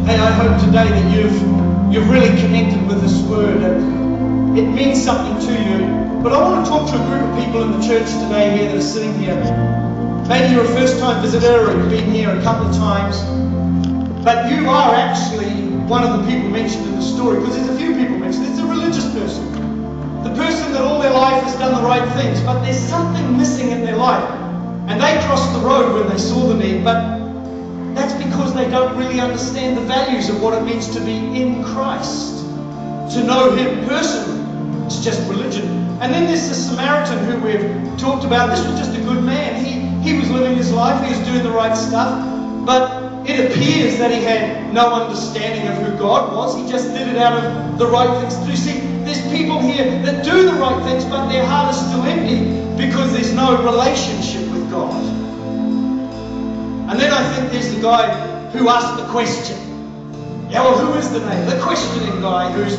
Hey, I hope today that you've really connected with this word and it means something to you. But I want to talk to a group of people in the church today here that are sitting here. Maybe you're a first-time visitor or you've been here a couple of times, but you are actually one of the people mentioned in the story, because there's a few people mentioned. It's a religious person. The person that all their life has done the right things, but there's something missing in their life. And they crossed the road when they saw the need, but that's because they don't really understand the values of what it means to be in Christ, to know Him personally. It's just religion. And then there's the Samaritan who we've talked about. This was just a good man. He was living his life. He was doing the right stuff. But it appears that he had no understanding of who God was. He just did it out of the right things to do. See, there's people here that do the right things, but their heart is still empty because there's no relationship with God. And then I think there's the guy who asked the question. Yeah, well, who is the name? The questioning guy who's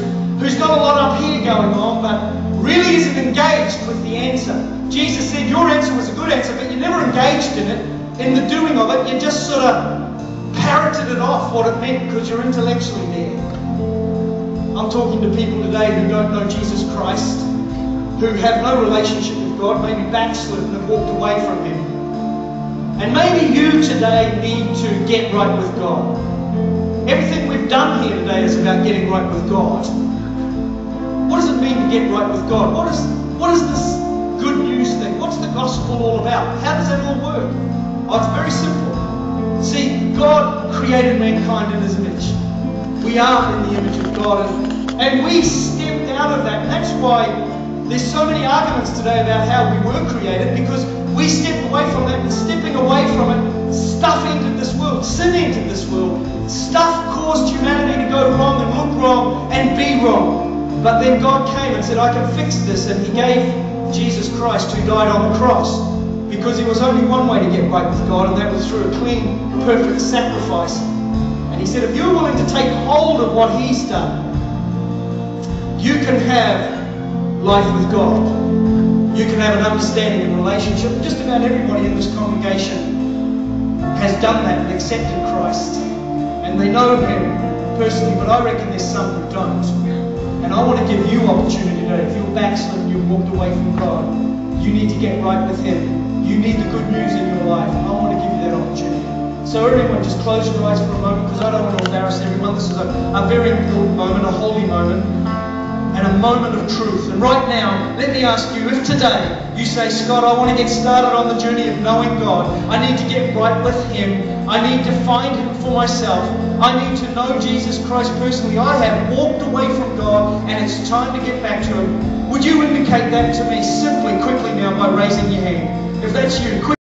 got a lot up here going on, but really isn't engaged with the answer. Jesus said your answer was a good answer, but you never engaged in it, in the doing of it. You just sort of parroted it off what it meant because you're intellectually there. I'm talking to people today who don't know Jesus Christ, who have no relationship with God, maybe backslidden and have walked away from Him. And maybe you today need to get right with God. Everything we've done here today is about getting right with God. What does it mean to get right with God? What is this good news thing? What's the gospel all about? How does that all work? Oh, it's very simple. See, God created mankind in His image. We are in the image of God, and we stepped out of that. And that's why there's so many arguments today about how we were created, because we stepped away from that, and stepping away from it, stuff entered this world, sin entered this world. Stuff caused humanity to go wrong and look wrong and be wrong. But then God came and said, I can fix this, and He gave Jesus Christ, who died on the cross. Because there was only one way to get right with God, and that was through a clean, perfect sacrifice. And He said, if you're willing to take hold of what He's done, you can have life with God. You can have an understanding and relationship. Just about everybody in this congregation has done that and accepted Christ. And they know Him personally, but I reckon there's some who don't. And I want to give you opportunity today. If you're backslidden, you've walked away from God, you need to get right with Him. You need the good news in your life. I want to give you that opportunity. So everyone, just close your eyes for a moment, because I don't want to embarrass everyone. This is a very important moment, a holy moment, and a moment of truth. And right now, let me ask you, if today you say, Scott, I want to get started on the journey of knowing God. I need to get right with Him. I need to find Him for myself. I need to know Jesus Christ personally. I have walked away from God, and it's time to get back to Him. Would you indicate that to me simply, quickly now, by raising your hand? If that's you, quickly.